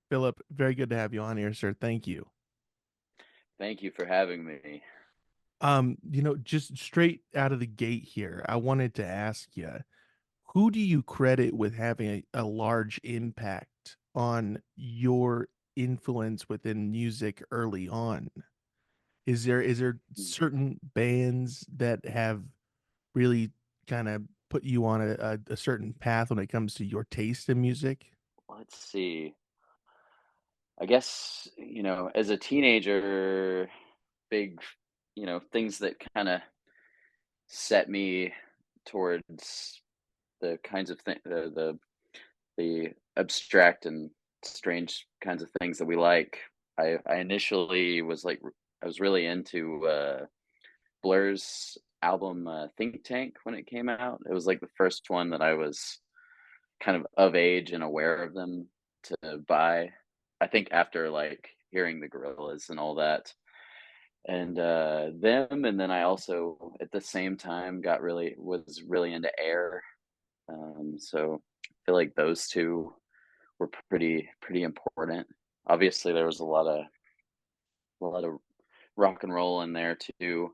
Philip, very good to have you on here, sir. Thank you. Thank you for having me. Just straight out of the gate here, I wanted to ask you, who do you credit with having a large impact on your influence within music early on? Is there Hmm, certain bands that have really kind of put you on a certain path when it comes to your taste in music? Let's see. I guess, as a teenager, big, things that kind of set me towards the kinds of the abstract and strange kinds of things that we like. I initially was like I was really into Blur's album Think Tank when it came out. It was like the first one that I was kind of age and aware of them to buy. I think after like hearing the Gorillas and all that, and them, and then I also at the same time was really into Air. So I feel like those two were pretty important. Obviously, there was a lot of rock and roll in there too.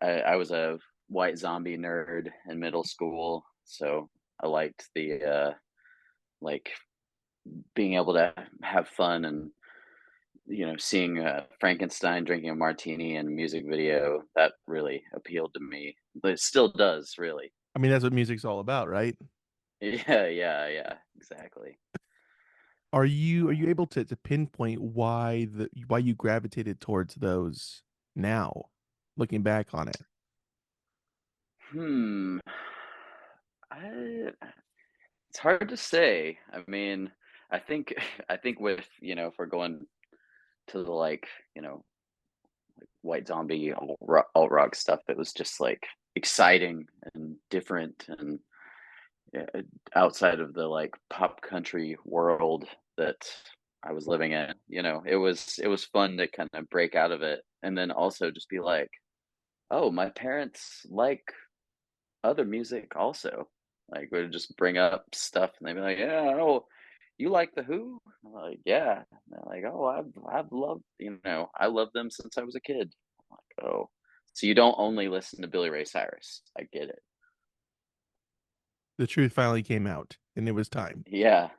I was a White Zombie nerd in middle school, so I liked the like being able to have fun and seeing Frankenstein drinking a martini in a music video that really appealed to me, but it still does really. I mean, that's what music's all about, right? Yeah, exactly. Are you able to pinpoint why you gravitated towards those now, looking back on it? Hmm. I It's hard to say. I mean, I think I think with if we're going to the White Zombie alt rock stuff, it was just like exciting and different and uh, outside of the like pop country world that I was living in. It was fun to kind of break out of it and then also just be like, oh, my parents like other music also. Like would just bring up stuff and they'd be like, yeah, oh, you like the Who? I'm like, yeah. And they're like, oh, I've loved, I loved them since I was a kid. I'm like, oh, so you don't only listen to Billy Ray Cyrus. I get it. The truth finally came out, and it was time. Yeah.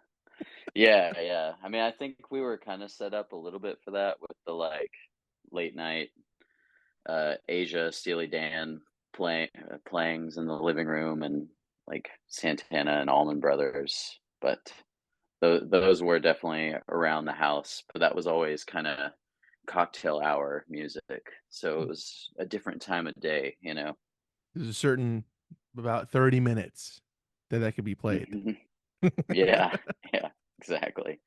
Yeah. I mean, I think we were kind of set up a little bit for that with the like late night Asia Steely Dan playings in the living room and like Santana and Allman Brothers. But those were definitely around the house, but that was always kind of cocktail hour music. So it was a different time of day. There's a certain about 30 minutes that could be played. Mhm. Yeah, yeah, exactly.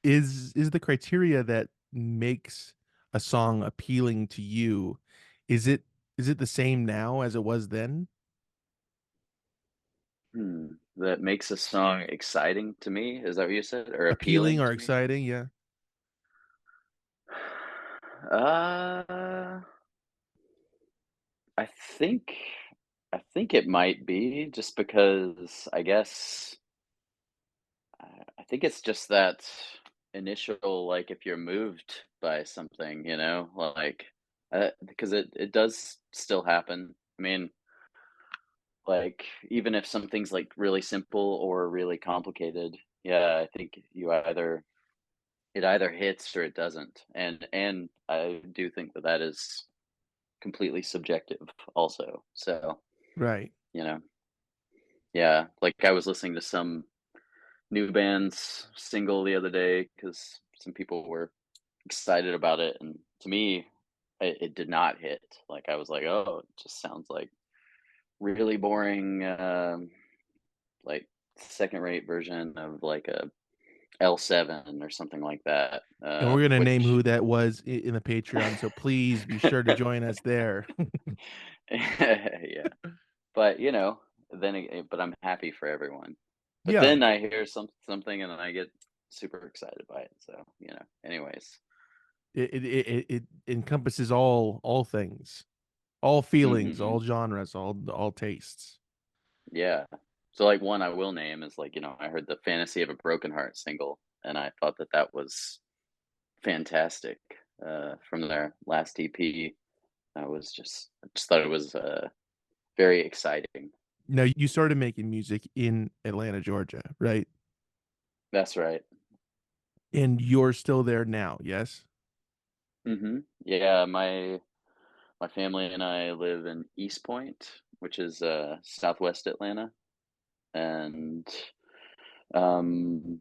Is the criteria that makes a song appealing to you, is it is it the same now as it was then? That makes a song exciting to me. Is that what you said? Or Appealing appealing or to me? exciting? Yeah. Uh, I think I think it might be just because I think it's just that initial, like, if you're moved by something, like, because it does still happen. I mean, like, even if something's, like, really simple or really complicated, yeah, I think it either hits or it doesn't, and I do think that that is completely subjective also. So, Right. you know, yeah, like, I was listening to some new band's single the other day because some people were excited about it, and to me, it did not hit. Like I was like, "Oh, it just sounds like really boring, like second-rate version of like a L7 or something like that." And we're gonna name Which, who that was in the Patreon, so please be sure to join us there. yeah, but but I'm happy for everyone. But Yeah, then I hear something and I get super excited by it. So anyways. it encompasses all things, all feelings, Hmm. all genres, all tastes. Yeah. So, like, one I will name is, like, I heard the "Fantasy of a Broken Heart" single. and I thought that that was fantastic, from their last EP. I just thought it was, very exciting. Now you started making music in Atlanta, Georgia, right? That's right. And you're still there now, yes? Yeah, my family and I live in East Point, which is, Southwest Atlanta, and, um,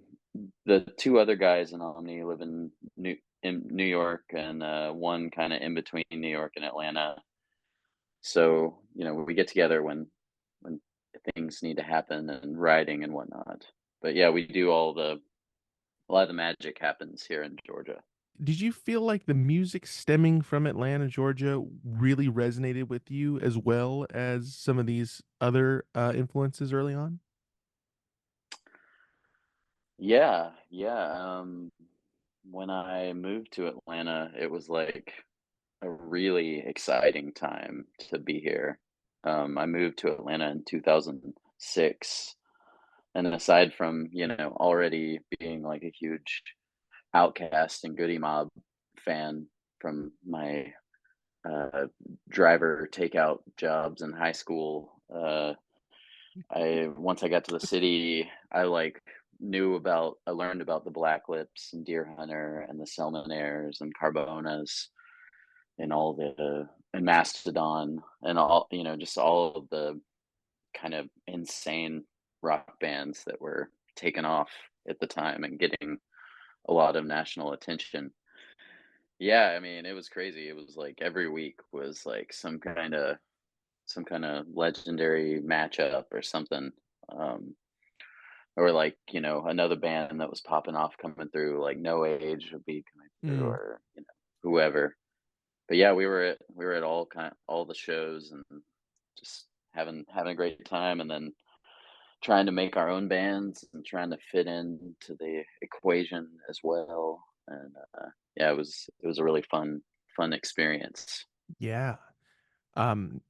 the 2 other guys in Omni live in New York, and, one kinda in between New York and Atlanta. So, we get together when things need to happen and writing and whatnot. But yeah, we do a lot of the magic happens here in Georgia. Did you feel like the music stemming from Atlanta, Georgia really resonated with you as well as some of these other, influences early on? Yeah, yeah. When I moved to Atlanta, it was like a really exciting time to be here. I moved to Atlanta in 2006, and aside from, already being like a huge Outcast and Goody Mob fan from my driver takeout jobs in high school. I Once I got to the city, I learned about the Black Lips and Deer Hunter and the Selminaires and Carbonas and all the and Mastodon and all just all of the kind of insane rock bands that were taking off at the time and getting a lot of national attention. Yeah, I mean, it was crazy. It was like every week was like some kind of legendary matchup or something. Um, or like, another band that was popping off coming through, like No Age would be coming through, Mm. or whoever. But yeah, we were at all the shows and just having a great time, and then trying to make our own bands and trying to fit into the equation as well. And yeah, it was a really fun experience. Yeah.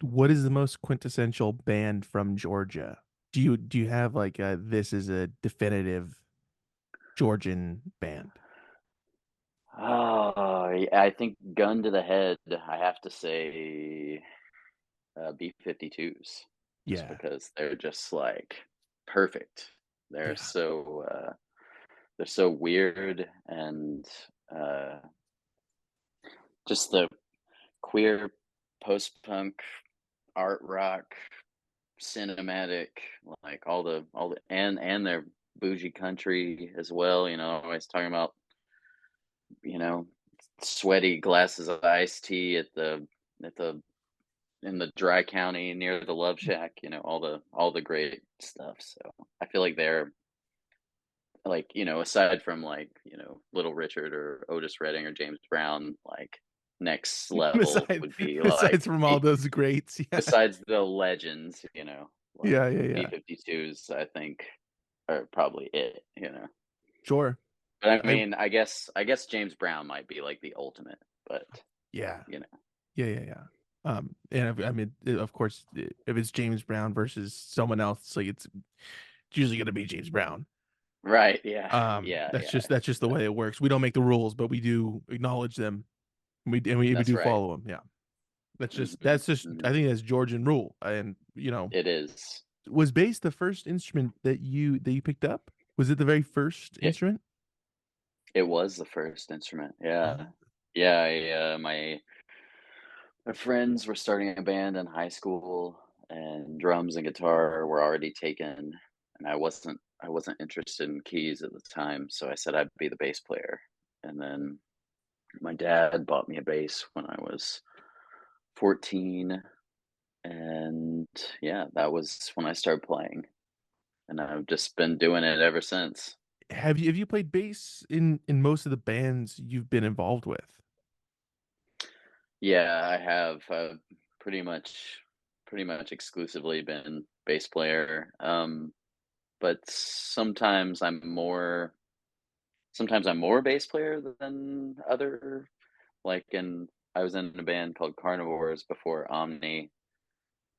What is the most quintessential band from Georgia? Do you have like this is a definitive Georgian band? Oh, yeah, I think gun to the head, I have to say B-52s, just Yeah. because they're just like perfect. They're Yeah. so uh, they're so weird and uh, just the queer post-punk art rock cinematic, like all the and their bougie country as well. Always talking about you know sweaty glasses of iced tea at the in the dry county near the Love Shack, all the great stuff. So I feel like they're like, aside from like, Little Richard or Otis Redding or James Brown, like next level Besides would be besides like from all those greats, yeah. besides the legends, like Yeah, yeah, yeah. B-52s, I think are probably it. Sure. But I I mean, I guess James Brown might be like the ultimate, but yeah. you know. Yeah, yeah, yeah. And I mean, of course, if it's James Brown versus someone else, like it's usually gonna be James Brown. Right, yeah. Yeah, yeah. That's just the But way it works. We don't make the rules, but we do acknowledge them. We that's do right. follow them. Yeah. Mhm, That's just mhm. I think that's Georgian rule. And It is. was bass the first instrument that you picked up? Was it the very first It instrument? it was the first instrument, yeah. Oh. Yeah, my friends were starting a band in high school, and drums and guitar were already taken, and I wasn't interested in keys at the time, so I said I'd be the bass player. And then my dad bought me a bass when I was 14, and yeah, that was when I started playing, and I've just been doing it ever since. Have you played bass in most of the bands you've been involved with? Yeah, I have, pretty much exclusively been bass player, but sometimes I'm more bass player than other like, I was in a band called Carnivores before Omni,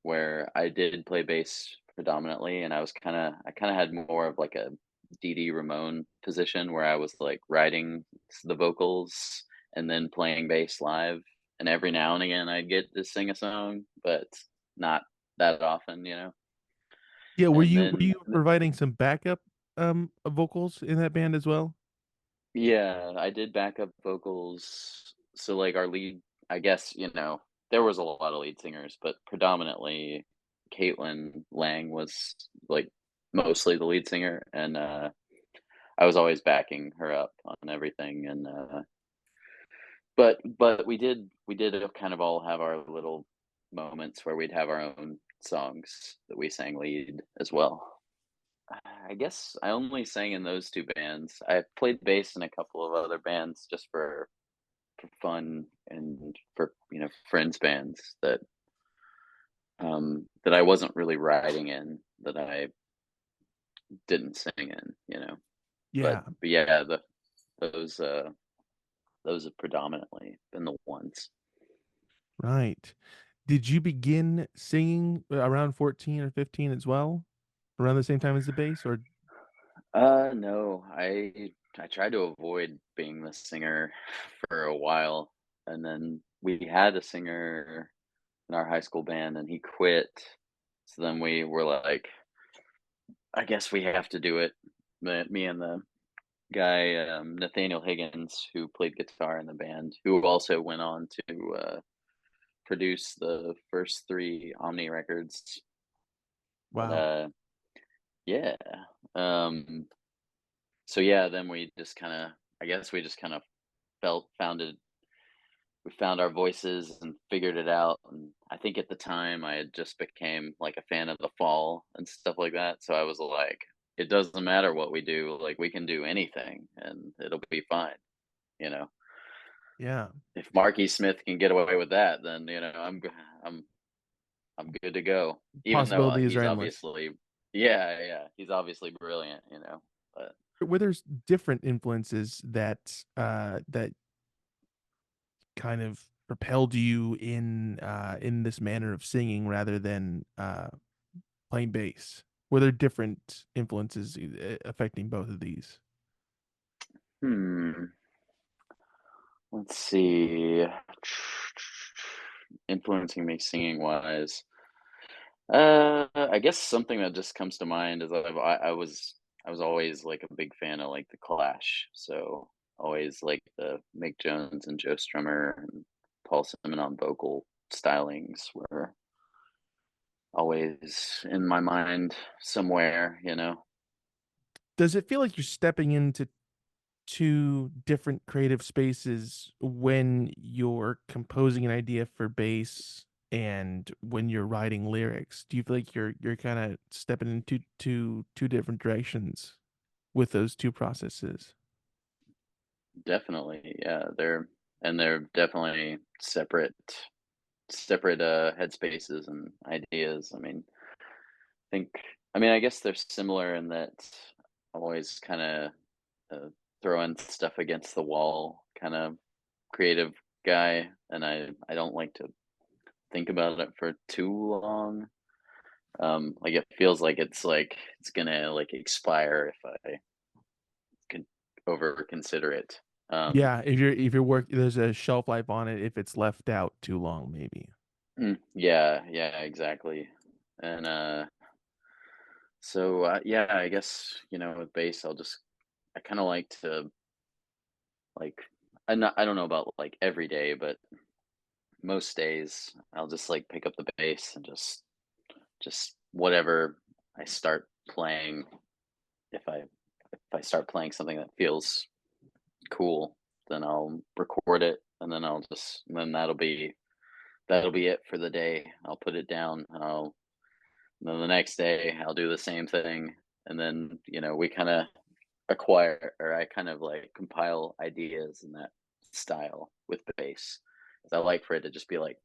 where I did play bass predominantly, and I kinda had more of like a Dee Dee Ramone position where I was, like, writing the vocals and then playing bass live, and every now and again, I'd get to sing a song, but not that often, you know? Yeah, And were then you providing some backup, vocals in that band as well? yeah, I did backup vocals. So, like, our lead I guess, there was a lot of lead singers, but predominantly Caitlin Lang was, like, mostly the lead singer, and, I was always backing her up on everything, and, but we did kind of all have our little moments where we'd have our own songs that we sang lead as well. I guess I only sang in those 2 bands. I played bass in a couple of other bands just for fun and for, friends bands that I wasn't really writing in, that I didn't sing in, you know? But Yeah, but yeah, those, uh those have predominantly been the ones. right. Did you begin singing around 14 or 15 as well? Around the same time as the bass, or No, I tried to avoid being the singer for a while, and then we had a singer in our high school band, and he quit. So then we were like, I guess we have to do it. Me and the guy, Nathaniel Higgins, who played guitar in the band, who also went on to produce the first three Omni records. But wow. yeah, um, so yeah, then we just kind of, I guess we just kind of felt founded we found our voices and figured it out. And I think at the time I had just became like a fan of the fall and stuff like that. So I was like, it doesn't matter what we do, like we can do anything and it'll be fine, you know. Yeah. If Marky Smith can get away with that, then I'm I'm good to go. Even though Possibilities are he's endless. obviously, yeah, he's obviously brilliant, you know. But Were there's different influences that kind of propelled you in this manner of singing rather than, playing bass? Were there different influences, affecting both of these? hmm, let's see. Influencing me singing wise. I guess something that just comes to mind is I was always like a big fan of like the Clash, so always like the Mick Jones and Joe Strummer and Paul Simon on vocal stylings were always in my mind somewhere, you know. Does it feel like you're stepping into 2 different creative spaces when you're composing an idea for bass and when you're writing lyrics? Do you feel like you're kinda stepping into 2 different directions with those 2 processes? Definitely, yeah. They're definitely separate headspaces and ideas. Think I guess they're similar in that I'm always kind of throwing stuff against the wall, kind of creative guy, and I don't like to think about it for too long. Like it feels like it's gonna like expire if I can over consider it. Yeah, if you're work there's a shelf life on it if it's left out too long, maybe. yeah, exactly. And so yeah, I guess with bass, I kind of like to like I don't know about like every day, but most days I'll just like pick up the bass and just whatever I start playing. If I start playing something that feels cool, then I'll record it, and then that'll be it for the day. I'll put it down. And then the next day I'll do the same thing, and then we kind of acquire, or I kind of like compile ideas in that style with bass. 'Cause I like for it to just be like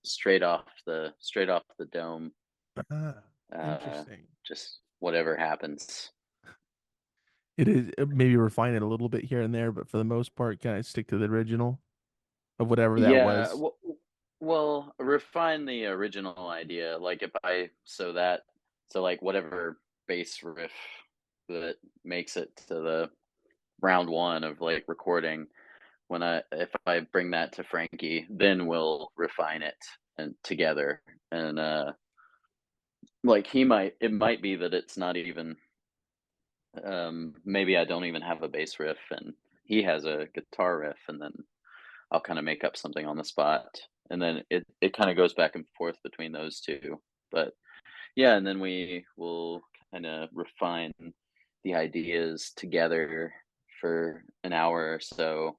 straight off the dome, Ah, uh, interesting. just whatever happens. It is maybe refine it a little bit here and there, but for the most part, kinda stick to the original of whatever that Yeah, was. well, refine the original idea. Like if I so like whatever bass riff. that makes it to the round one of like recording. If I bring that to Frankie, then we'll refine it and together. And like it might be that it's not even maybe I don't even have a bass riff and he has a guitar riff, and then I'll kind of make up something on the spot. And then it kind of goes back and forth between those two. But yeah, and then we will kind of refine the ideas together for an hour or so,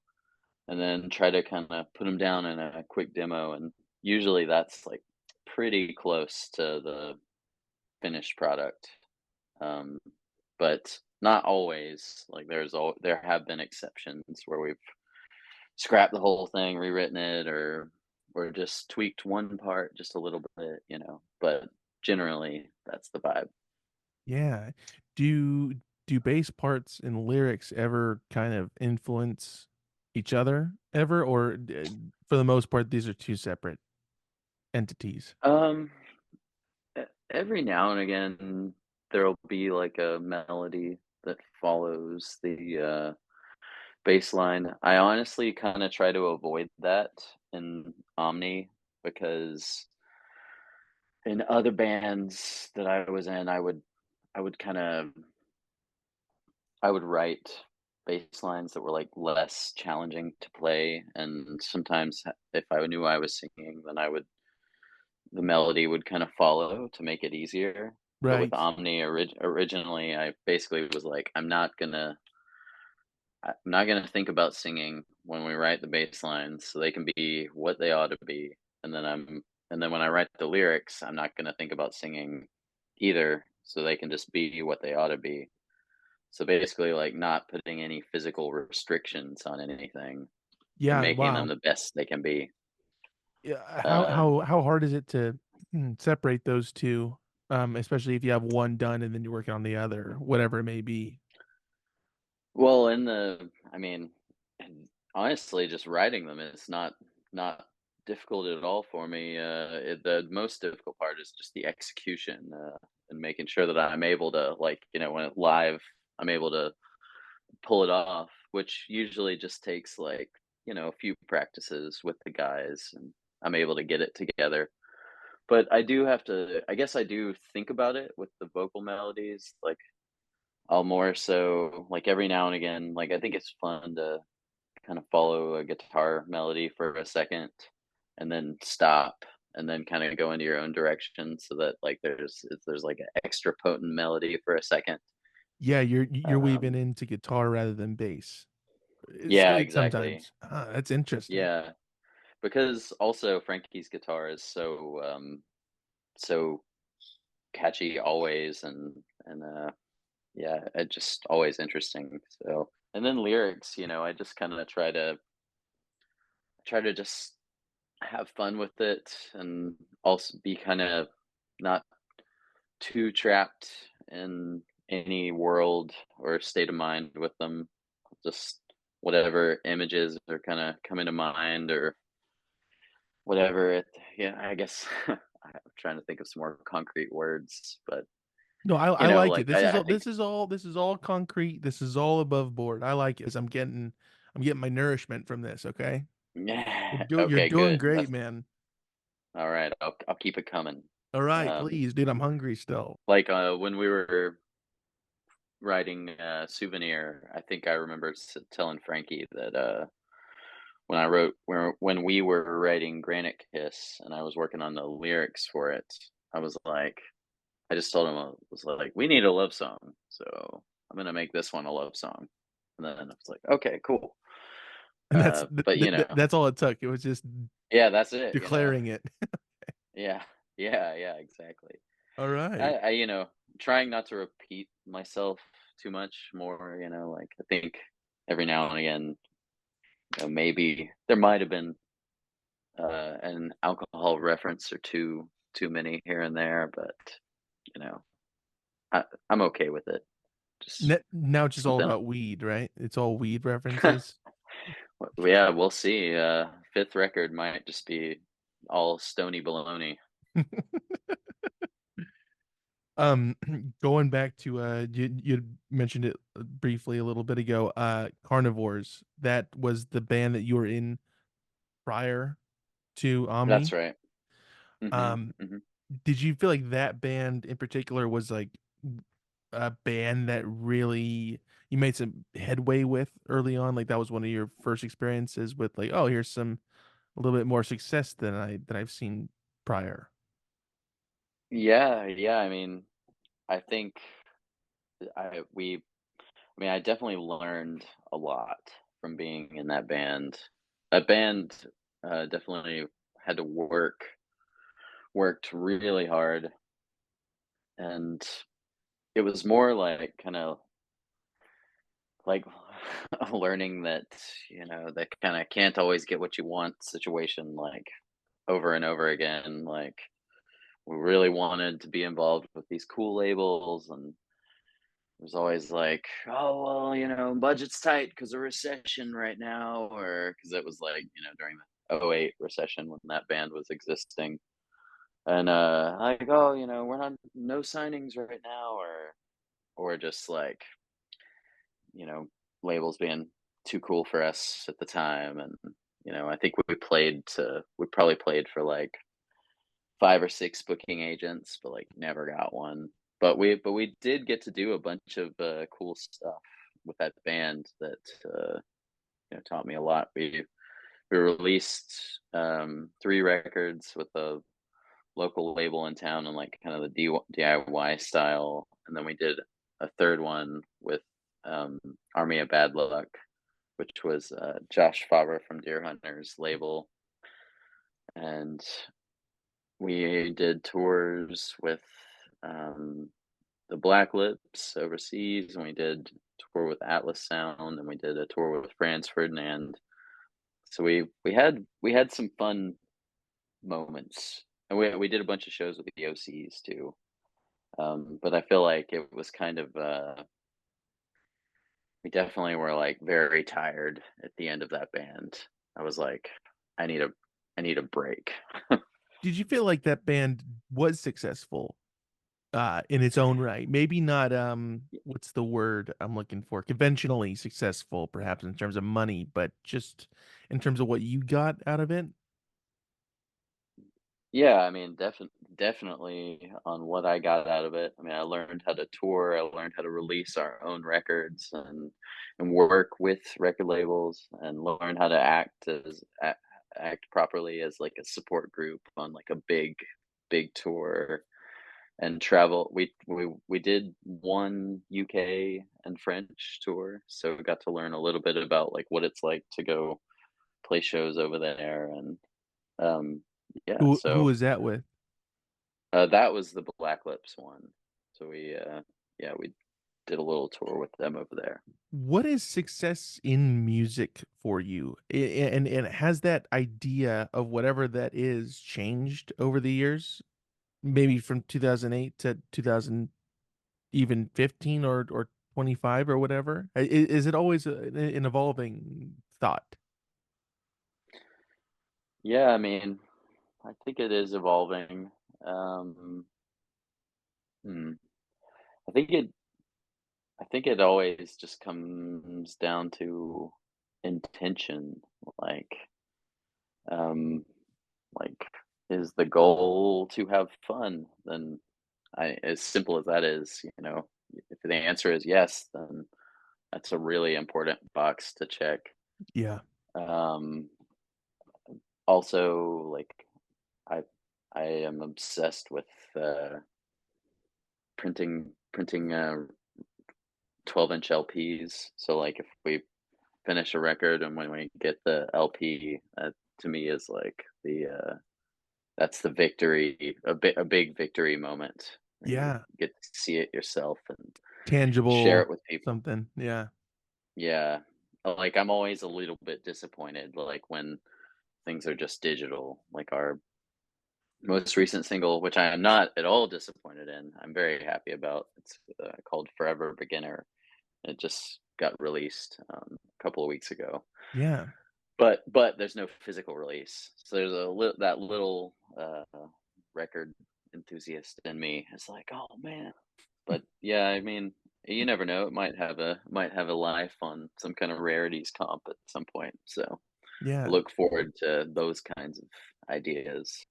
and then try to kind of put them down in a quick demo. And usually that's like pretty close to the finished product. Um, but not always. Like there have been exceptions where we've scrapped the whole thing, rewritten it, or just tweaked one part just a little bit, you know. But generally, that's the vibe. Yeah. Do do bass parts and lyrics ever kind of influence each other ever, or for the most part, these are 2 separate entities? Um, every now and again, there'll be like a melody that follows the bass line. I honestly kind of try to avoid that in Omni because in other bands that I was in, I would kind of I would write bass lines that were like less challenging to play, and sometimes if I knew I was singing, then the melody would kind of follow to make it easier. But with Right. Omni originally, I basically was like, I'm not gonna think about singing when we write the bass lines, so they can be what they ought to be. And then when I write the lyrics, I'm not gonna think about singing either, so they can just be what they ought to be. So basically, like not putting any physical restrictions on anything and Yeah, making them wow. the best they can be. Yeah, Uh, how hard is it to, separate those 2, especially if you have one done and then you're working on the other, whatever it may be? well, I mean, and honestly, just writing them is not difficult at all for me. The most difficult part is just the execution and making sure that I'm able to, like, you know, when it live, I'm able to pull it off, which usually just takes like, you know, a few practices with the guys, and I'm able to get it together. But I do have to, I guess I do think about it with the vocal melodies. Like, I'll more so, like, every now and again, like, I think it's fun to kind of follow a guitar melody for a second and then stop and then kind of go into your own direction so that, like, there's like an extra potent melody for a second. Yeah, you're weaving Um, into guitar rather than bass. yeah, It's exactly. sometimes. That's interesting. Yeah, because also Frankie's guitar is so catchy always, and yeah, it just always interesting. So, and then lyrics, you know, I just kind of try to just have fun with it, and also be kind of not too trapped in any world or state of mind with them. Just whatever images are kind of coming to mind, or whatever it. Yeah, I guess I'm trying to think of some more concrete words, but No, I you know, like it. like I think This is all concrete. This is all above board. I like it 'cause I'm getting my nourishment from this, okay? yeah. You're Okay, doing good. great, That's man. all right. I'll keep it coming. All right, Um, please, dude, I'm hungry still. like when we were writing Souvenir, I think I remember telling Frankie that when we were writing Granite Kiss and I was working on the lyrics for it, I was like, I just told him, I was like, we need a love song, so I'm gonna make this one a love song. And then I was like, okay, cool. And But you know, that's all it took. It was just yeah, that's it. You know, declaring it. yeah, yeah, exactly. All right. You know, trying not to repeat myself too much more. You know, like I think every now and again, you know, maybe there might have been an alcohol reference or too many here and there, but you know, I'm okay with it. Just Now it's just all something. about weed, right? It's all weed references. Yeah, we'll see. Fifth record might just be all stony baloney. Um, going back to you mentioned it briefly a little bit ago. Carnivores. That was the band that you were in prior to That's Omni. right. Mhm, Um, mhm. did you feel like that band in particular was like a band that really you made some headway with early on? Like that was one of your first experiences with like, oh, here's some a little bit more success than I've seen prior. Yeah, yeah, I mean, I think I mean, I definitely learned a lot from being in that band. That band, definitely had to worked really hard, and it was more like kinda like learning that, that kinda can't always get what you want situation, like, over and over again, like, we really wanted to be involved with these cool labels, and it was always like, "Oh, well, budget's tight because of recession right now," or because it was like, during the '08 recession when that band was existing, and, like, "Oh, we're not no signings right now," or just like, you know, labels being too cool for us at the time, and, I think we probably played for, like, 5 or 6 booking agents, but, like, never got one. But we did get to do a bunch of, cool stuff with that band that, taught me a lot. We released, 3 records with a local label in town and, like, kind of the DIY style, and then we did a 3rd one with, um, Army of Bad Luck, which was, Josh Faber from Deer Hunter's label, and we did tours with, um, the Black Lips overseas, and we did tour with Atlas Sound, and we did a tour with Franz Ferdinand. So we had some fun moments, and we did a bunch of shows with the OCs too. But I feel like it was kind of we definitely were like very tired at the end of that band. I was like, I need a I need a break. Did you feel like that band was successful in its own right? Maybe not what's the word I'm looking for? Conventionally successful perhaps in terms of money, but just in terms of what you got out of it? Yeah, I mean, definitely on what I got out of it. I mean, I learned how to tour, I learned how to release our own records and work with record labels and learn how to act properly as like a support group on like a big tour and travel. We did one UK and French tour, so we got to learn a little bit about like what it's like to go play shows over there and um yeah, Who so was that with? that was the Black Lips one. So yeah, we did a little tour with them over there. What is success in music for you? And has that idea of whatever that is changed over the years? Maybe from 2008 to 2000 even 15 or 25 or whatever? Is it always an evolving thought? Yeah, I mean, I think it is evolving. Um, hmm, I think it always just comes down to intention. Like, um, like, is the goal to have fun? Then as simple as that is, if the answer is yes, then that's a really important box to check. Yeah. Um, Also, like, I I am obsessed with, printing, 12-inch LPs, so, like, if we finish a record and when we get the LP, that to me is, like, that's the victory, a big victory moment where you Yeah. get to see it yourself and share Tangible it with people. something. Yeah. Yeah. Like, I'm always a little bit disappointed, like, when things are just digital, like our most recent single, which I am not at all disappointed in, I'm very happy about. It's called "Forever Beginner." It just got released a couple of weeks ago, Yeah. but there's no physical release. So there's that little record. enthusiast in me is like, "Oh, man." But, yeah, I mean, you never know, it might have a life on some kind of rarities comp at some point, so I Yeah. look forward to those kinds of ideas.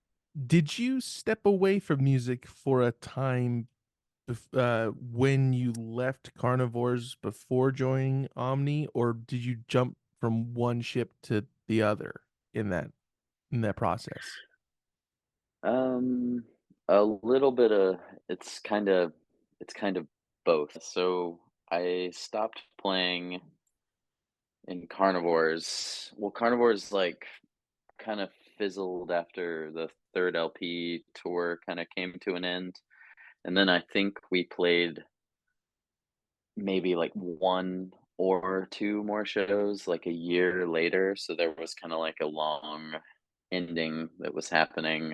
Did you step away from music for a time when you left Carnivores before joining Omni, or did you jump from one ship to the other in that process? Um, a little bit of it's kind of both. So I stopped playing in Carnivores. Well, Carnivores like kind of fizzled after the third LP tour kind of came to an end. And then I think we played maybe like one or two more shows like a year later. So there was kind of like a long ending that was happening.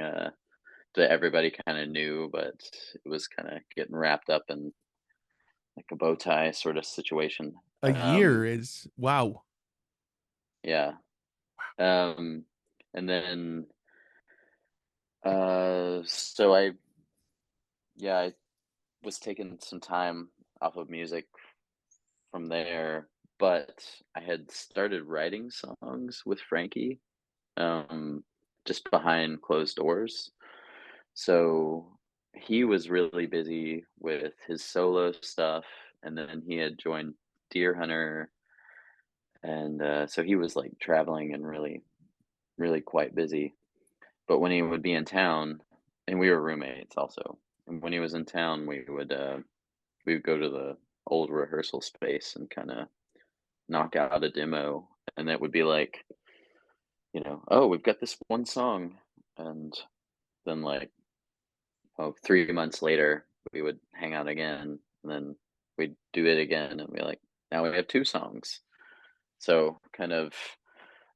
That everybody kinda knew, but it was kinda getting wrapped up in, like, a bow tie sorta situation. A year is wow. Yeah, um, and then, so I was taking some time off of music from there, but I had started writing songs with Frankie, um, just behind closed doors. So he was really busy with his solo stuff, and then he had joined Deer Hunter, and so he was like traveling and really quite busy. But when he would be in town, and we were roommates also, and when he was in town, we would go to the old rehearsal space and kind of knock out a demo, and that would be like, oh, we've got this one song, and then like 3 months later, we would hang out again, and then we'd do it again, and we're like, now we have 2 songs. So, kind of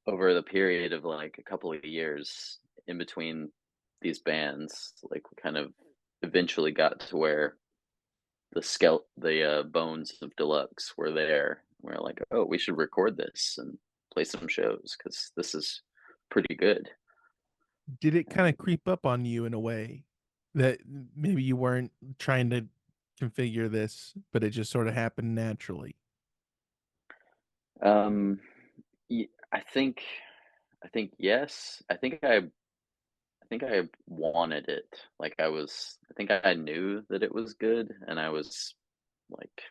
over the period of, like, a couple of years in between these bands, like, we kind of eventually got to where the bones of Deluxe were there. We're like, "Oh, we should record this and play some shows because this is pretty good." Did it kinda And, creep up on you in a way that maybe you weren't trying to configure this, but it just sorta happened naturally? um, ye I think yes. I think I wanted it. Like I think I knew that it was good and I was like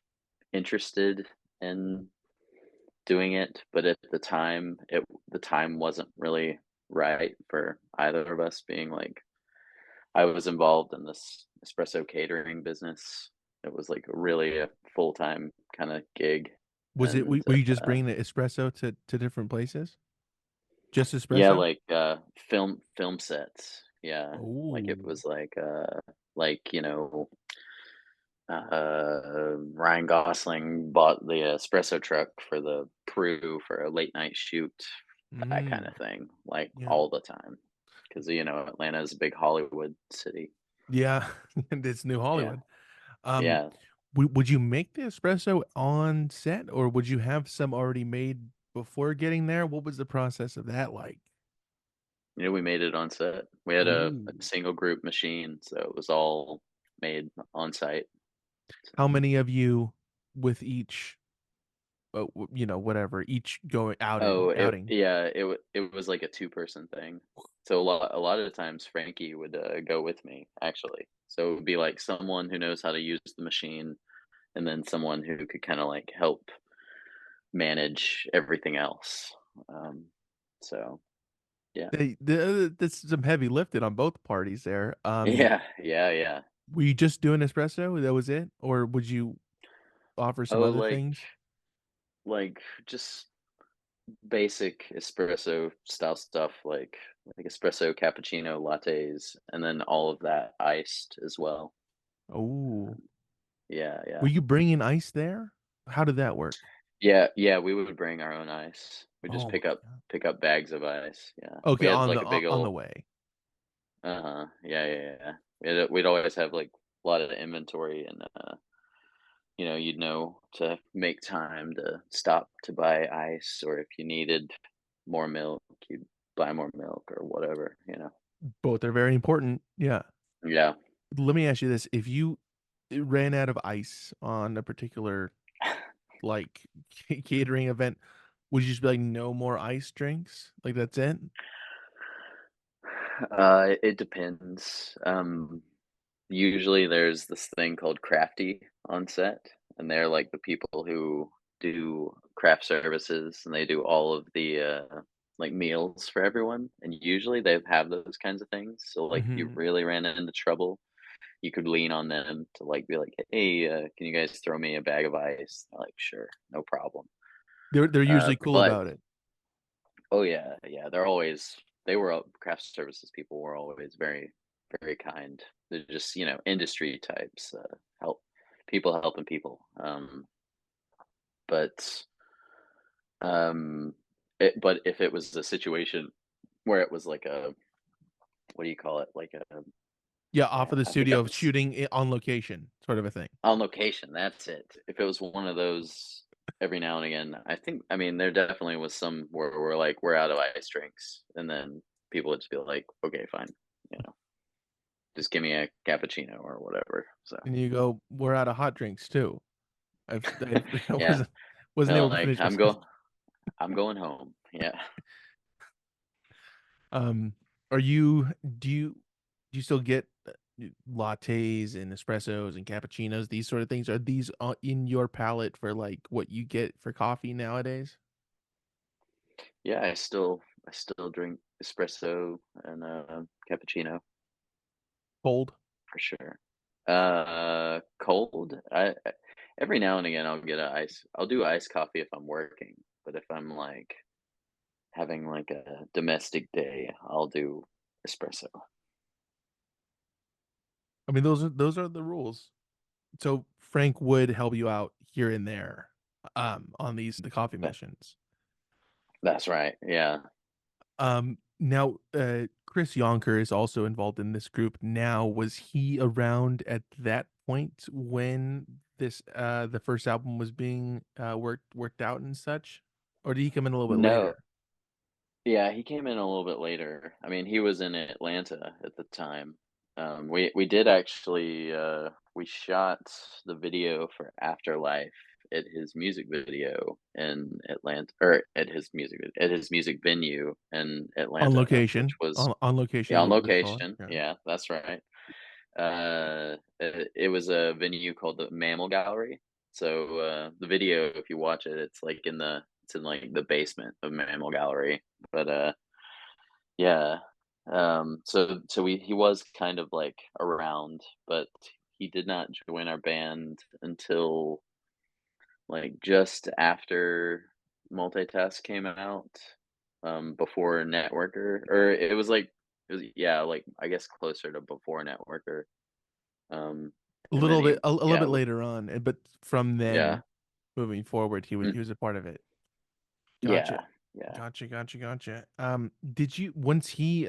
interested in doing it, but at the time wasn't really right for either of us being like I was involved in this espresso catering business. It was like really a full-time kind of gig Was it and were you just bringing the espresso to different places? Just yeah, espresso? like, film sets, yeah, like, it Ooh. was like, Ryan Gosling bought the espresso truck for the crew for a late night shoot, that kinda Mm, thing, like, yeah. all the time, because Atlanta is a big Hollywood city. Yeah, it's New Yeah, Hollywood. Um, yeah, would you make the espresso on set, or would you have some already made before getting there? What was the process of that like? we made it on set. We had a Ooh. single group machine, so it was all made on site, How so many of you with each, whatever, each going oh, outing? it was like a two-person thing. So a lot of the times Frankie would, go with me, actually. So it would be, like, someone who knows how to use the machine, and then someone who could kinda, like, help manage everything else. Um, so, yeah. That's some heavy lifting on both parties there. Yeah, yeah, yeah. Were you just doing espresso? That was it? Or would you offer some Oh, other things? just basic espresso style stuff, like espresso, cappuccino, lattes, and then all of that iced as well. Oh. Yeah, Were yeah. you bringing ice there? How did that work? Yeah, yeah, we would bring our own ice. We just Oh my god. pick up bags of ice, yeah. We Okay, had, on like, the a big on the old way. uh-huh, yeah, yeah, yeah. We'd always have, like, a lot of inventory and, you'd know to make time to stop to buy ice, or if you needed more milk, you'd buy more milk or whatever, you know? Both are very important. Yeah. Yeah. let me ask you this: if you ran out of ice on a particular like catering event, would you just be like, no more ice drinks? Like that's it? It depends. Usually there's this thing called crafty on set, and they're like the people who do craft services and they do all of the like meals for everyone. And usually they have those kinds of things. So like if you Hmm. really ran into trouble, you could lean on them to like be like, "Hey, can you guys throw me a bag of ice?" They're like, "Sure, no problem." They're usually cool But about it. oh yeah, yeah, they're always they were craft services people were always very very kind. They're just, industry types, help people helping people. But um but if it was a situation where it was like a what do you call it? Like a Yeah, off of the I think that studio, was shooting on location, sort of a thing. on location, that's it. If it was one of those every now and again, I mean there definitely was some where we're like we're out of ice drinks and then people would just be like, "Okay, fine." You know. Just give me a cappuccino or whatever, so And you go, "We're out of hot drinks too." I've I yeah. wasn't No, able to like, finish my sentence. I'm going home, yeah. Um, are you do you still get, lattes and espressos and cappuccinos, these sort of things? Are these, in your palate for, like, what you get for coffee nowadays? Yeah, I still drink espresso and, cappuccino Cold? for sure. Cold, every now and again, I'll do iced coffee if I'm working, but if I'm, like, having, like, a domestic day, I'll do espresso. I mean, those are the rules. So, Frank would help you out here and there, on the coffee That missions. that's right, yeah. Now, Chris Yonker is also involved in this group now. Was he around at that point when the first album was being, worked out and such? Or did he come in a little bit No. later? Yeah, he came in a little bit later. I mean, he was in Atlanta at the time. We did actually we shot the video for Afterlife at his music video in Atlanta, or at his music venue in On Atlanta, which location. was On location yeah is on what we would call it, location. yeah. Yeah, that's right. It was a venue called the Mammal Gallery. So the video, if you watch it, it's in like the basement of Mammal Gallery. But yeah, so he was kind of like around, but he did not join our band until like just after Multitask came out, before Networker, or it was yeah, like I guess closer to before Networker. Um, A and then little he bit a little yeah, bit later on, but from yeah, then moving forward, mm, he was a part of it. Gotcha. yeah, yeah. Gotcha. Did you once he,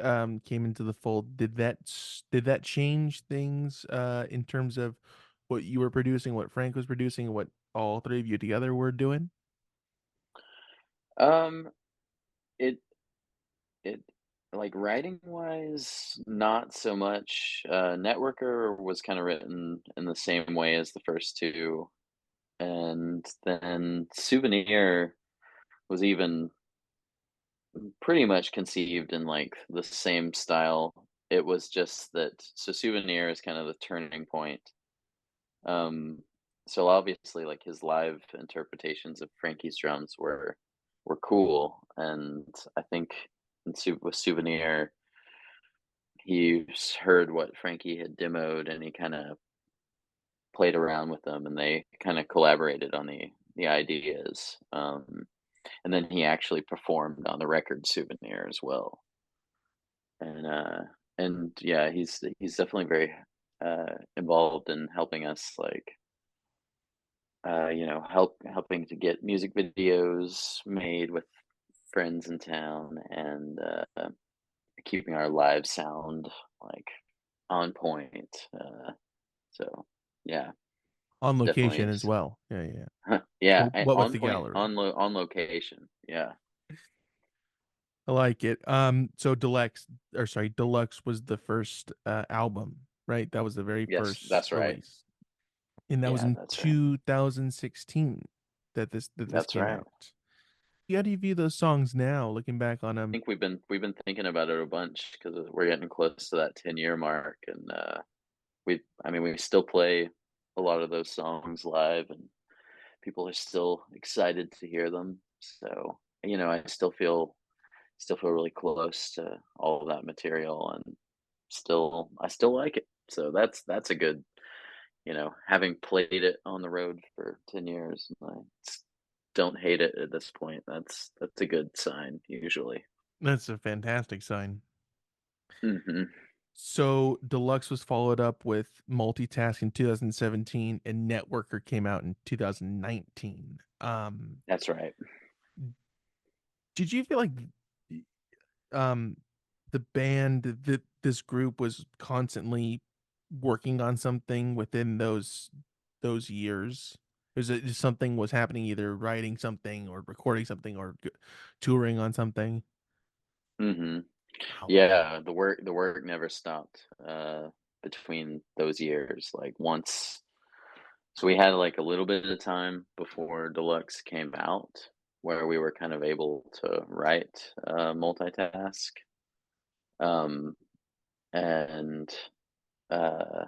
came into the fold, did that change things, in terms of what you were producing, what Frank was producing, and what all 3 of you together were doing? Um, it it like writing wise, not so much. Networker was kind of written in the same way as the first two, and then Souvenir was even pretty much conceived in like the same style. It was just that so Souvenir is kind of the turning point. Um, so obviously, like his live interpretations of Frankie's drums were cool, and I think with Souvenir, he heard what Frankie had demoed, and he kind of played around with them, and they kind of collaborated on the ideas. And then he actually performed on the record Souvenir as well, and yeah, he's definitely very involved in helping us like helping to get music videos made with friends in town and keeping our live sound like on point. So yeah, On definitely. location as well. Yeah, yeah. Yeah, Well, what with on the point, gallery. on location. Yeah. I like it. So Deluxe was the first, album. right? That was the very Yes, first that's right. release. And that was Yeah, in that's right. 2016 that this That's came right. out. How do you view those songs now, looking back on them? Think we've been thinking about it a bunch because we're getting close to that 10-year mark, and I mean, we still play a lot of those songs live, and people are still excited to hear them. So, I still feel really close to all of that material, and I still like it. So that's a good, having played it on the road for 10 years, and don't hate it at this point. That's a good sign usually. That's a fantastic sign. Mhm. So, Deluxe was followed up with Multitask in 2017, and Networker came out in 2019. That's right. Did you feel like um the band that this group was constantly working on something within those years? Is it just something was happening, either writing something or recording something or touring on something? Mhm. Oh man. Yeah, the work never stopped, between those years, like, once so we had, like, a little bit of time before Deluxe came out where we were kind of able to write, multitask, um, and, uh,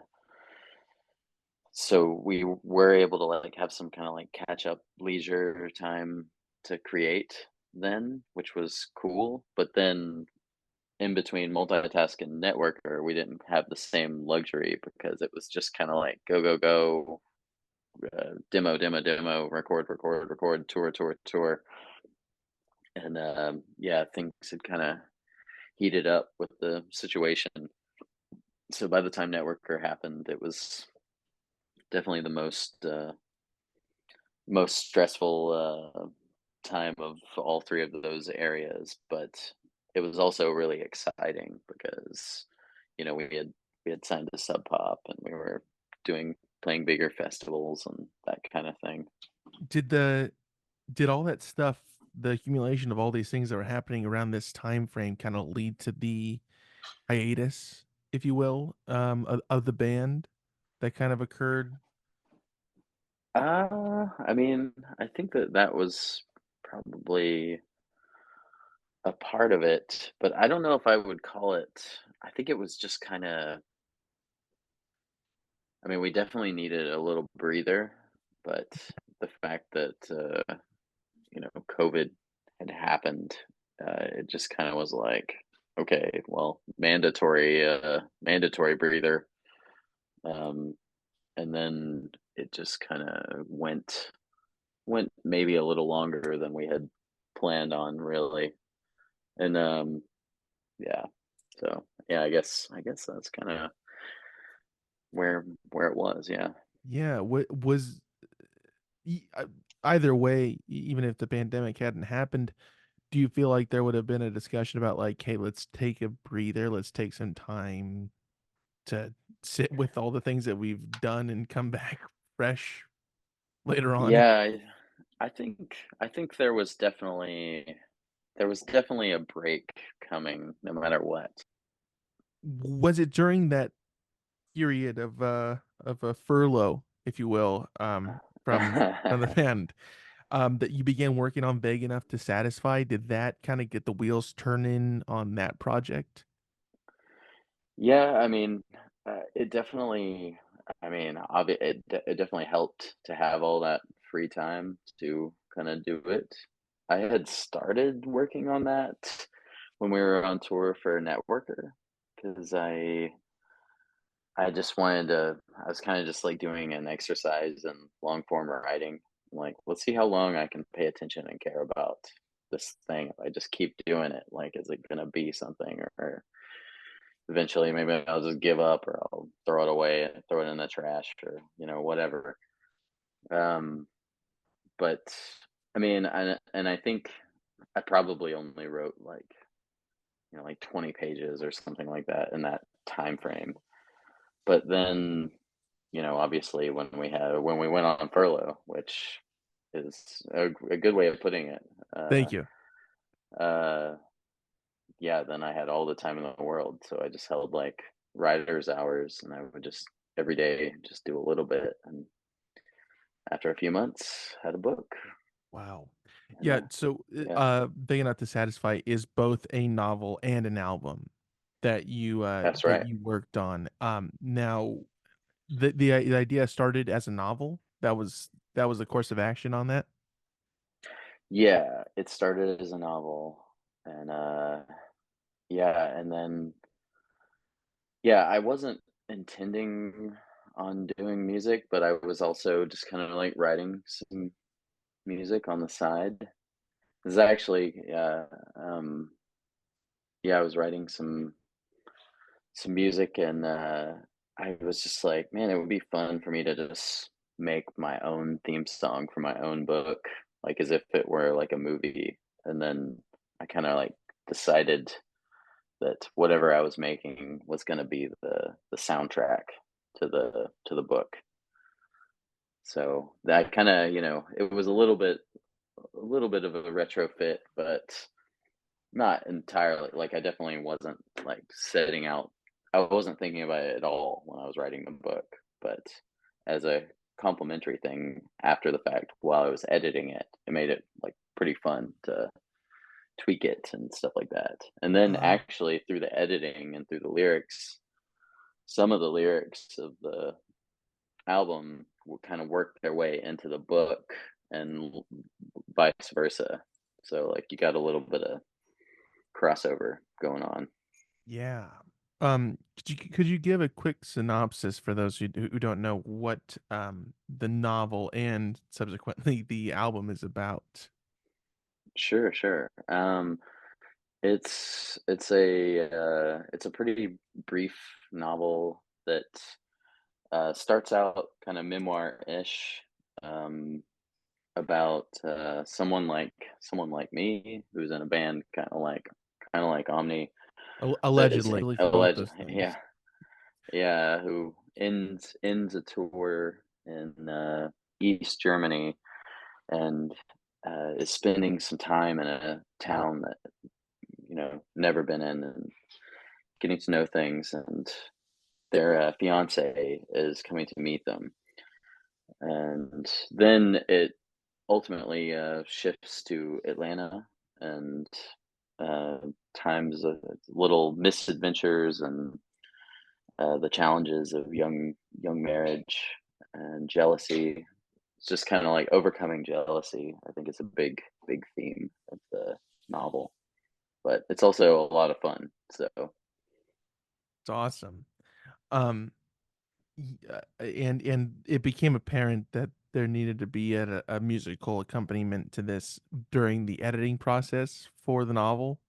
so we were able to, like, have some kinda, like, catch up leisure time to create then, which was cool, but then in between multitask and networker, we didn't have the same luxury because it was just kind of like go, go, go, demo, demo, demo, record, record, record, tour, tour, tour. And yeah, things had kind of heated up with the situation. So by the time networker happened, it was definitely the most stressful time of all three of those areas, but it was also really exciting because, we had signed to Sub Pop and we were doing playing bigger festivals and that kind of thing. Did the did all that stuff, the accumulation of all these things that were happening around this time frame, kind of lead to the hiatus, if you will, of the band that kind of occurred? I mean, I think that was probably a part of it, but I don't know if I would call it. I think it was just kind of. I mean, we definitely needed a little breather, but the fact that COVID had happened, it just kind of was like, okay, well, mandatory breather, um, and then it just kind of went maybe a little longer than we had planned on, really, and yeah, so yeah, I guess that's kind of where it was, yeah. Yeah, was e either way, even if the pandemic hadn't happened, do you feel like there would have been a discussion about, like, "Hey, let's take a breather, let's take some time to sit with all the things that we've done and come back fresh later on?" Yeah, I think there was definitely a break coming no matter what. Was it during that period of a furlough, if you will, from the band, that you began working on Vague Enough to Satisfy? Did that kinda get the wheels turning on that project? Yeah, I mean, it definitely I mean, it definitely helped to have all that free time to kinda do it. I had started working on that when we were on tour for Networker, 'cause I just wanted to I was kinda just, like, doing an exercise in long form writing. Like, let's see how long I can pay attention and care about this thing if I just keep doing it. Like, is it gonna be something, or eventually maybe I'll just give up or I'll throw it away, throw it in the trash, or, whatever. Um, but I mean, and I think I probably only wrote like 20 pages or something like that in that time frame. But then, obviously when we went on furlough, which is a good way of putting it, uh, Thank you. uh, yeah, then I had all the time in the world. So I just held like writer's hours, and I would just every day just do a little bit, and after a few months, had a book, Wow. and Yeah, so, yeah, Big Enough to Satisfy is both a novel and an album that's that right. you worked on. Now the idea started as a novel? That was the course of action on that? Yeah, it started as a novel, and yeah, and then yeah, I wasn't intending on doing music, but I was also just kind of like writing some music on the side. This is actually, um, yeah, I was writing some music, and I was just like, man, it would be fun for me to just make my own theme song for my own book, like as if it were like a movie. And then I kind of like decided that whatever I was making was going to be the soundtrack to the book. So that kind of, it was a little bit of a retrofit, but not entirely. Like I definitely wasn't like setting out. I wasn't thinking about it at all when I was writing the book, but as a complimentary thing after the fact, while I was editing it, it made it like pretty fun to tweak it and stuff like that. And then Uh, actually through the editing and through the lyrics, some of the lyrics of the album will kind of work their way into the book and vice versa. So like you got a little bit of crossover going on. yeah. Could you give a quick synopsis for those who don't know what, the novel and subsequently the album is about? Sure, sure. It's a pretty brief novel that starts out kind of memoir-ish, um, about someone like me who's in a band, kind of like Omni, that is Allegedly for both alleged, those things. yeah, yeah, who ends a tour in East Germany and is spending some time in a town that never been in, and getting to know things, and their fiance is coming to meet them, and then it ultimately shifts to Atlanta, and uh, times of little misadventures and the challenges of young marriage and jealousy. It's just kind of like overcoming jealousy. I think it's a big theme of the novel, but it's also a lot of fun. So It's awesome. Um, and it became apparent that there needed to be a musical accompaniment to this during the editing process for the novel.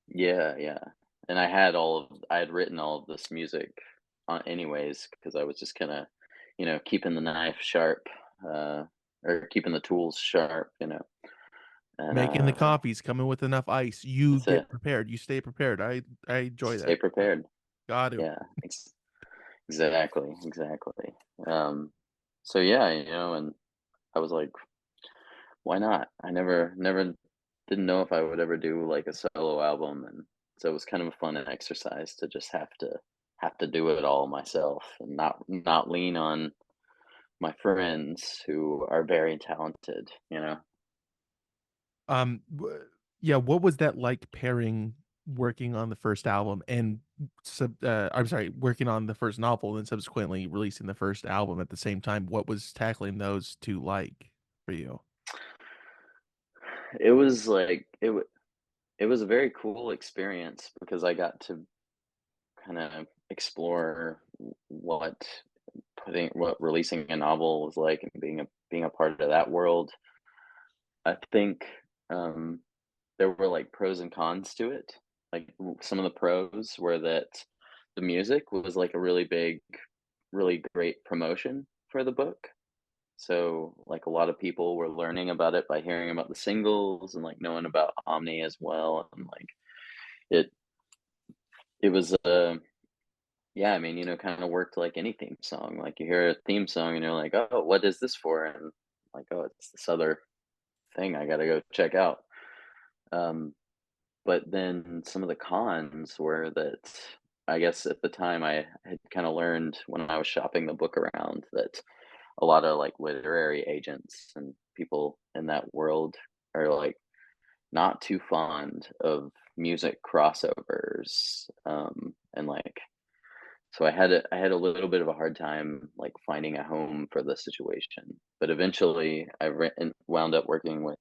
yeah, yeah. And I had written all of this music anyways, because I was just kind of, keeping the knife sharp, uh, or keeping the tools sharp, and Making the coffees, coming with enough ice. You that's it. get prepared. You stay prepared. I enjoy Stay that. prepared. Got to. Yeah, exactly, exactly. Um, so yeah, and I was like, why not? I never didn't know if I would ever do like a solo album, and so it was kind of a fun exercise to just have to do it all myself and not lean on my friends who are very talented. Yeah, what was that like pairing working on the first album and I'm sorry, working on the first novel and subsequently releasing the first album at the same time? What was tackling those 2 like for you? It was like it was a very cool experience because I got to kind of explore what releasing a novel was like, and being a part of that world. I think there were like pros and cons to it. Like some of the pros were that the music was like a really great promotion for the book. So like a lot of people were learning about it by hearing about the singles and like knowing about Omni as well. And like it it was yeah, I mean, kind of worked like any theme song. Like you hear a theme song and you're like, oh, what is this for? And like, oh, it's this other thing I gotta go check out. Um, but then some of the cons were that I guess at the time I had kind of learned when I was shopping the book around that a lot of like literary agents and people in that world are like not too fond of music crossovers. And like, so I had a little bit of a hard time like finding a home for the situation. But eventually and wound up working with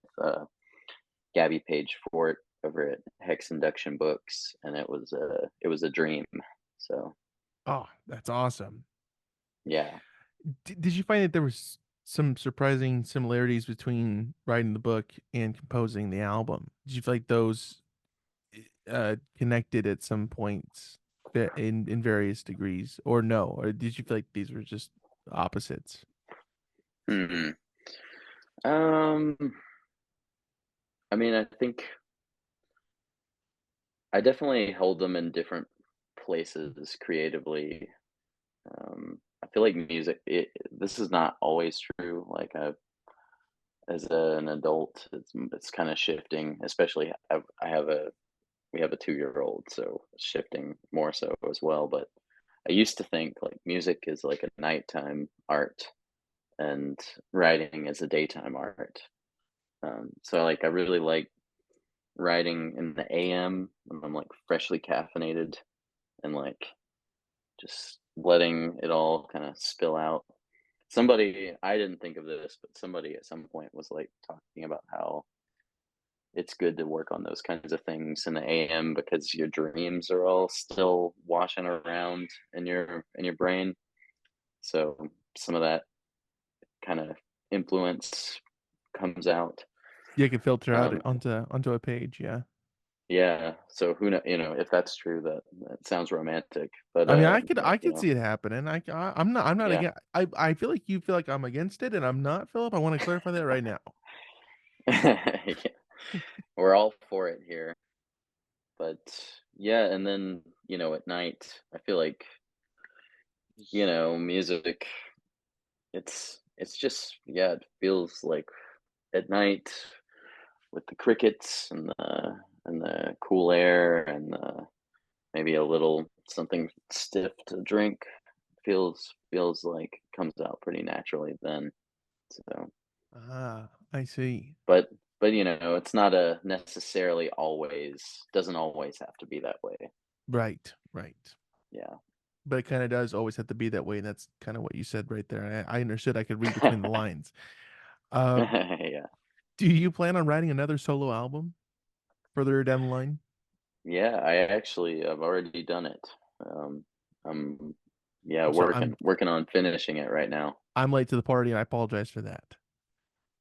Gabby Page Fort over at Hex Induction Books, and it was a dream. So Oh, that's awesome. yeah. Did you find that there was some surprising similarities between writing the book and composing the album? Did you feel like those connected at some points in various degrees, or no? Or did you feel like these were just opposites? Hmm. Um, I mean, I think I definitely hold them in different places creatively. I feel like this is not always true. Like as an adult, it's kind of shifting. Especially I have a we have a 2-year old, so it's shifting more so as well. But I used to think like music is like a nighttime art and writing is a daytime art. So like I really like writing in the AM when I'm like freshly caffeinated and like just letting it all kind of spill out. Somebody, I didn't think of this, but somebody at some point was like talking about how it's good to work on those kinds of things in the AM because your dreams are all still washing around in your brain. So some of that kind of influence comes out. You can filter out Um, onto a page, yeah. yeah. So who know, if that's true, that sounds romantic. But I mean, but I could see it happening. I'm not yeah. against. I feel like you feel like I'm against it, and I'm not, Philip. I want to clarify that right now. Yeah. We're all for it here. But yeah, and then, at night, I feel like, music, it's just, yeah, it feels like at night with the crickets and the cool air and maybe a little something stiff to drink feels like comes out pretty naturally then. So, Ah, I see. but it's not a necessarily always doesn't always have to be that way. Right, right. Yeah. But it kind of does always have to be that way. And that's kind of what you said right there. I understood. I could read between the lines. Uh, Yeah. do you plan on writing another solo album further down the line? Yeah, I've already done it. Um, I'm yeah, So working on finishing it right now. I'm late to the party, and I apologize for that.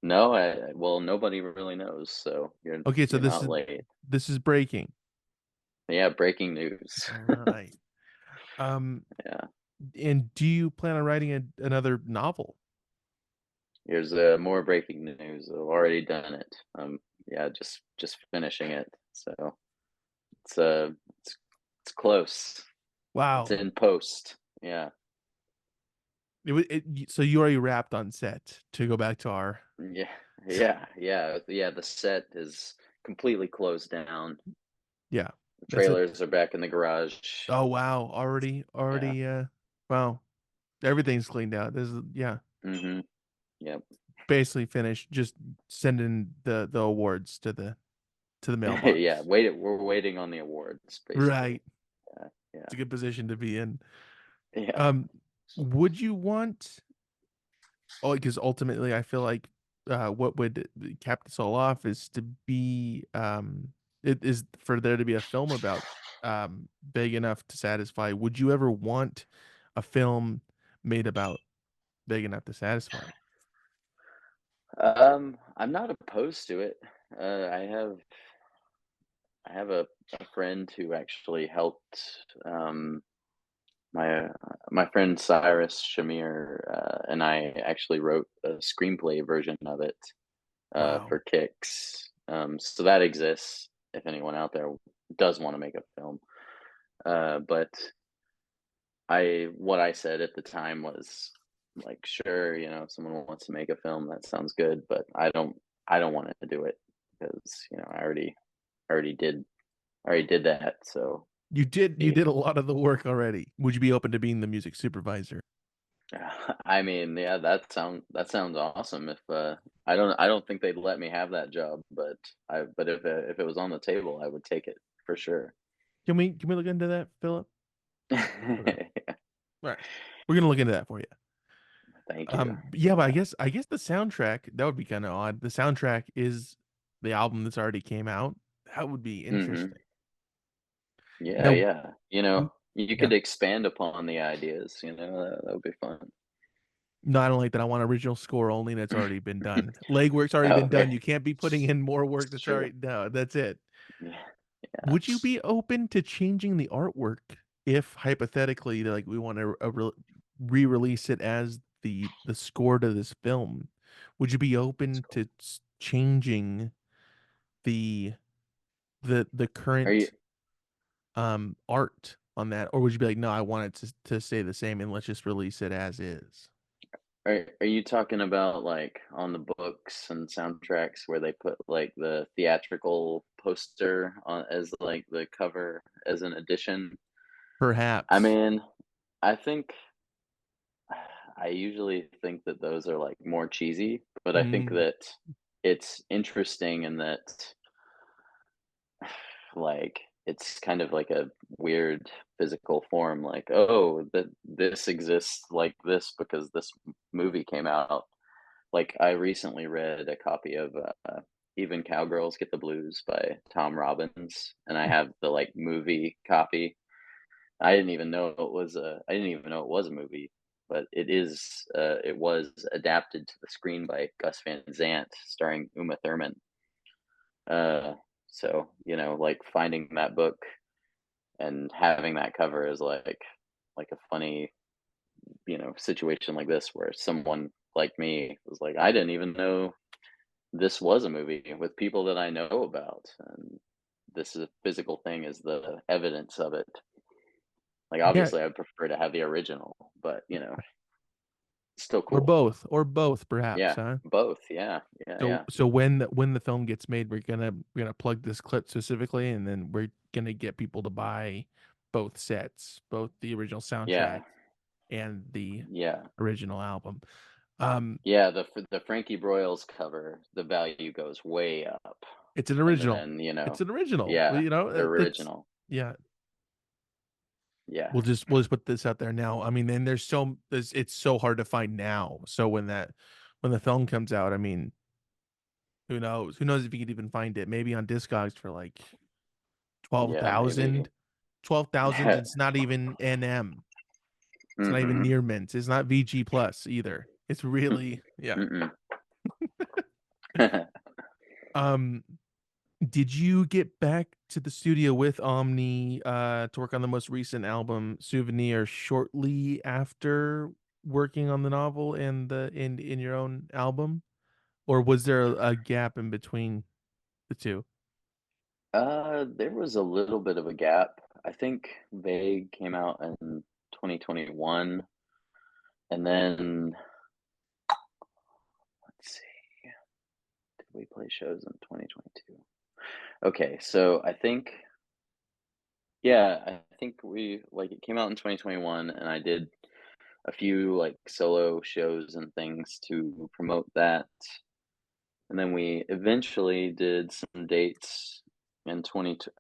No, well, nobody really knows, so Okay, so you're not late. this is breaking. Yeah, breaking news. All right. Um, Yeah. and do you plan on writing another novel? Here's more breaking news. I've already done it. Yeah, just finishing it. So it's uh it's it's close. It's Wow. in post. Yeah. So you already wrapped on set to go back to our. Yeah. Yeah. The set is completely closed down. Yeah, The that's it. trailers are back in the garage. Oh wow, Yeah. wow. Everything's cleaned out. This is, yeah, Mhm. Yep. basically finished. Just sending the awards to the Yeah, mailbox. we're waiting on the awards, basically. Right. Yeah, yeah, It's a good position to be in. yeah. Um, would you want? Oh, because ultimately, I feel like what would cap this all off is to be it is for there to be a film about big enough to satisfy. Would you ever want a film made about big enough to satisfy? I'm not opposed to it. I have a friend who actually helped, my friend Cyrus Shamir, and I actually wrote a screenplay version of it, Wow. for Kicks. So that exists if anyone out there does wanna make a film. But what I said at the time was like, sure, if someone wants to make a film, that sounds good, but I don't want to do it because, I already did that. So you He did a lot of the work already. Would you be open to being the music supervisor? I mean, yeah, that sounds awesome. If I don't think they'd let me have that job, but if it was on the table, I would take it for sure. Can we look into that, Philip? Okay. All right. We're gonna look into that for you. Thank you. Yeah, but Yeah. I guess the soundtrack, that would be kind of odd. The soundtrack is the album that's already came out. That would be Mhm. interesting. Yeah, Now, yeah. You yeah. could expand upon the ideas, that would be fun. No, I don't like that. I want original score only, and it's already been done. Legwork's already been Okay. done. You can't be putting in more work It's that's true. already no, that's it. Yeah, yeah. Would you be open to changing the artwork if hypothetically, like, we want to re-release it as the score to this film? Would you be That's open cool. to changing the the Are you current art on that, or would you be like, no, I want it to stay the same and let's just release it as is? are you talking about, like, on the books and soundtracks where they put, like, the theatrical poster on as, like, the cover as an addition? I Perhaps. mean, I think I usually think that those are, like, more cheesy, but I think Mm, that it's interesting in that, like, it's kind of like a weird physical form, like, "Oh, that this exists like this because this movie came out." Like, I recently read a copy of, Even Cowgirls Get the Blues by Tom Robbins, and I have the, like, movie copy. I didn't even know it was a movie, but it was adapted to the screen by Gus Van Sant starring Uma Thurman. Uh, so, like, finding that book and having that cover is like a funny, situation like this where someone like me was like, "I didn't even know this was a movie with people that I know about, and this is a physical thing is the evidence of it." Like, yeah, obviously, I'd prefer to have the original, but, it's still cool. or both, perhaps, Yeah, huh? both, yeah, yeah, So yeah, when the film gets made, we're gonna plug this clip specifically, and then we're gonna get people to buy both sets, both the original yeah, soundtrack and the yeah, original album. Um, yeah, the Frankie Broyles cover, the value goes way up, it's an and original. then, It's an original. yeah, the That's original, yeah. yeah, We'll just put this out there now. I mean, and it's so hard to find now. So when the film comes out, I mean, who knows? Who knows if you could even find it? Maybe on Discogs for like twelve yeah, maybe. thousand. 12,000. It's not even NM. It's not even Mhm. near mint. It's not VG plus either. It's really yeah. Mm-mm. Um, did you get back to the studio with Omni to work on the most recent album, Souvenir, shortly after working on the novel and the in your own album? Or was there a gap in between the two? There was a little bit of a gap. I think Vague came out in 2021, and then let's see, did we play shows in 2022? Okay, so I think it came out in 2021, and I did a few like solo shows and things to promote that, and then we eventually did some dates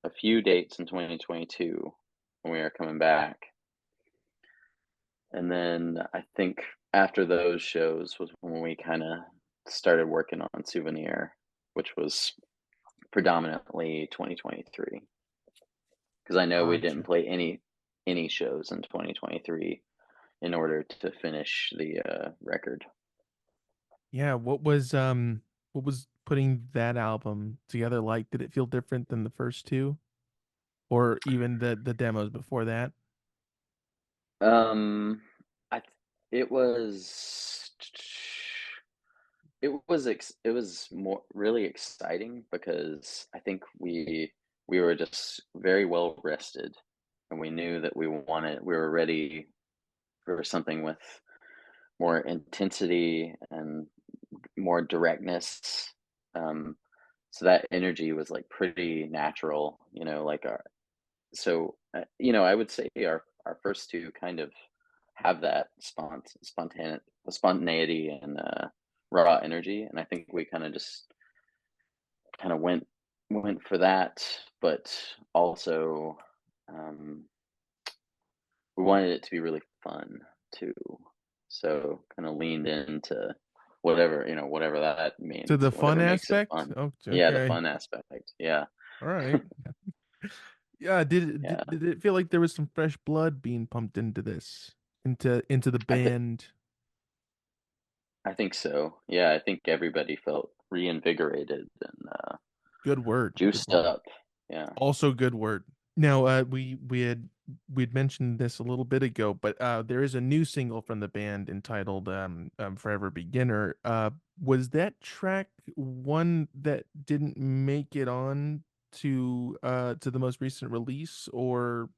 a few dates in 2022 when we were coming back. And then I think after those shows was when we kinda started working on Souvenir, which was predominantly 2023. Because I know we didn't Gotcha. play any shows in 2023 in order to finish the, record. Yeah, what was putting that album together like? Did it feel different than the first two? Or even the demos before that? Um, I th it was it was more really exciting because I think we were just very well rested, and we knew that we were ready for something with more intensity and more directness. So that energy was like pretty natural, like our so I would say our first two kind of have that spontaneity and raw energy, and I think we kind of just kind of went for that, but also um, we wanted it to be really fun too. So kind of leaned into whatever that To means, the fun whatever makes it aspect? fun. Oh, Yeah, the okay. fun aspect. Yeah, All right. Yeah, yeah. did it feel like there was some fresh blood being pumped into this? Into the I think band? I think so. Yeah, I think everybody felt reinvigorated and Good word. Good juiced word. up. Yeah. Also good word. Now, we'd mentioned this a little bit ago, but there is a new single from the band entitled "Forever Beginner." Was that track one that didn't make it on to the most recent release, or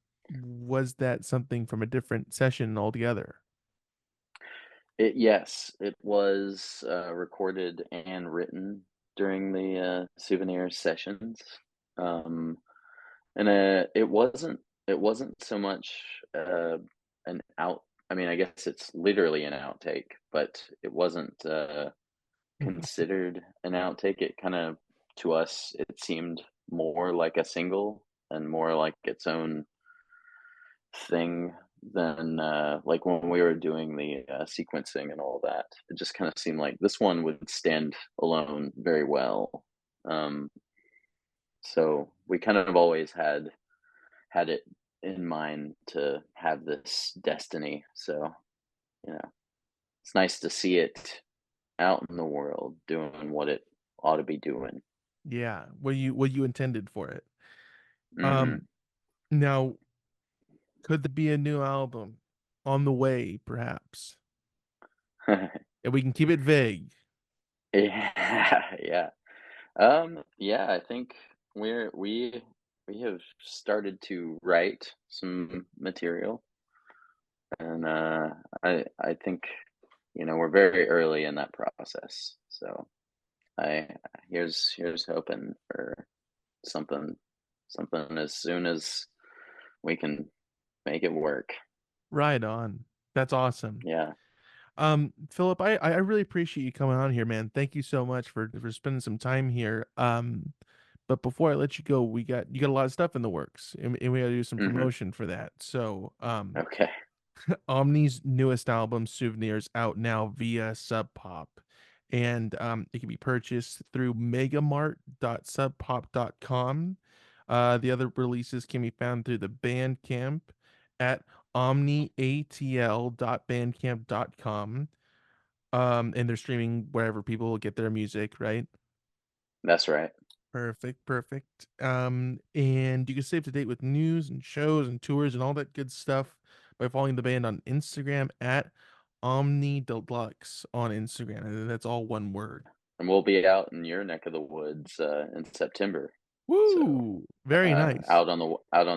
was that something from a different session altogether? Yes, it was recorded and written during the souvenir sessions. Um, And, it wasn't so much, an out I mean, I guess it's literally an outtake, but it wasn't, considered an outtake. It kinda to us, it seemed more like a single and more like its own thing than, like, when we were doing the, sequencing and all that. It just kinda seemed like this one would stand alone very well. Um, so we kind of always had it in mind to have this destiny. So, you know, it's nice to see it out in the world doing what it ought to be doing. Yeah, what you intended for it. Mhm. Um, Now, could there be a new album on the way, perhaps? And we can keep it vague. Yeah, yeah. Yeah, I think we're we have started to write some material, and I think we're very early in that process. So I here's hoping for something something as soon as we can make it work. Right on. That's awesome. Yeah. Philip, I really appreciate you coming on here, man. Thank you so much for spending some time here. But before I let you go, you got a lot of stuff in the works, and we got to do some Mhm. promotion for that. So, Okay. Omni's newest album, Souvenirs, out now via Sub Pop. And it can be purchased through megamart.subpop.com. The other releases can be found through the Bandcamp at omniatl.bandcamp.com. And they're streaming wherever people get their music, right? That's right. Perfect, perfect. And you can stay up to date with news and shows and tours and all that good stuff by following the band on Instagram at Omni Deluxe on Instagram. And that's all one word. And we'll be out in your neck of the woods in September. So, Woo! Very nice. out on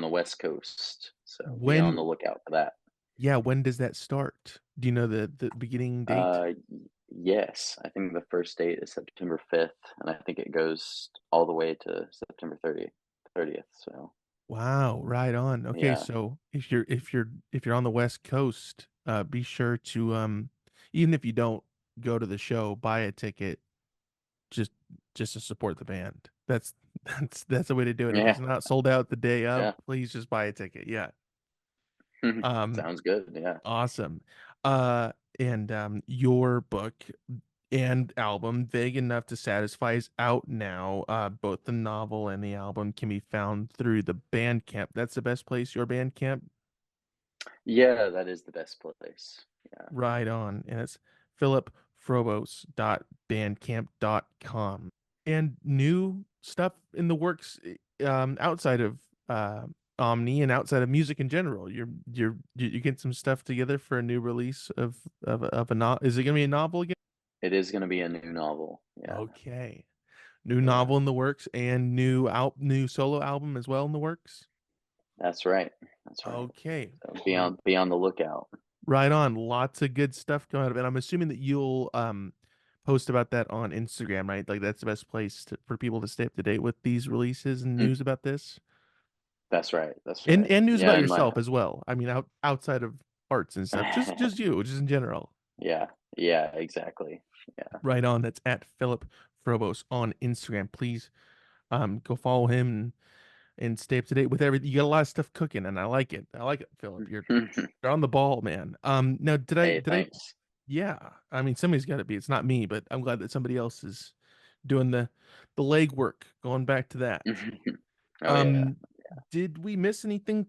the West Coast. So be on the When, lookout for that. yeah, when does that start? Do you know the beginning date? Yes, I think the first date is September 5th, and I think it goes all the way to September 30th. So, Wow, right on. Okay, yeah. so if you're on the West Coast, be sure to even if you don't go to the show, buy a ticket just just to support the band. That's the way to do it. If it's Yeah. not sold out the day of, Yeah. please just buy a ticket. Yeah. Um, Sounds good. Yeah. awesome. Uh, and your book and album, Vague Enough to Satisfy, is out now. Both the novel and the album can be found through the Bandcamp. That's the best place, your Bandcamp? Yeah, that is the best place. Yeah. Right on. And it's philipfrobos.bandcamp.com. And new stuff in the works outside of uh Omni and outside of music in general. You get some stuff together for a new release of a novel. Is it gonna be a novel again? It is gonna be a new novel. Yeah. Okay. New Yeah. novel in the works and new solo album as well in the works. That's right. That's right. Okay. So be on the lookout. Right on. Lots of good stuff coming out of it. I'm assuming that you'll post about that on Instagram, right? Like that's the best place for people to stay up to date with these releases and Mm, news about this. That's right, that's And right. and news Yeah, about and my yourself as well. I mean, outside of arts and stuff, just you, just in general. Yeah, yeah, exactly. Yeah. Right on. That's at Philip Frobos on Instagram. Please go follow him and stay up to date with everything. You got a lot of stuff cooking, and I like it. I like it, Philip. You're on the ball, man. Now Hey, did I thanks. yeah. I mean somebody's gotta be. It's not me, but I'm glad that somebody else is doing the legwork, going back to that. Oh, yeah. Um did we miss anything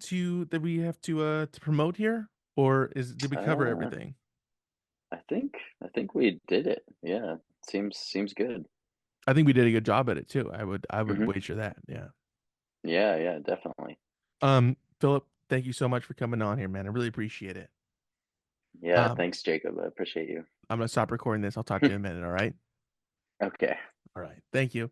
that we have to promote here? Or did we cover Uh, everything? I think we did it. Yeah, seems good. I think we did a good job at it too. I would Mhm. wager that. Yeah. Yeah, yeah, definitely. Philip, thank you so much for coming on here, man. I really appreciate it. Yeah, Um, thanks, Jacob. I appreciate you. I'm gonna stop recording this. I'll talk to you in a minute, all right? Okay. All right. Thank you.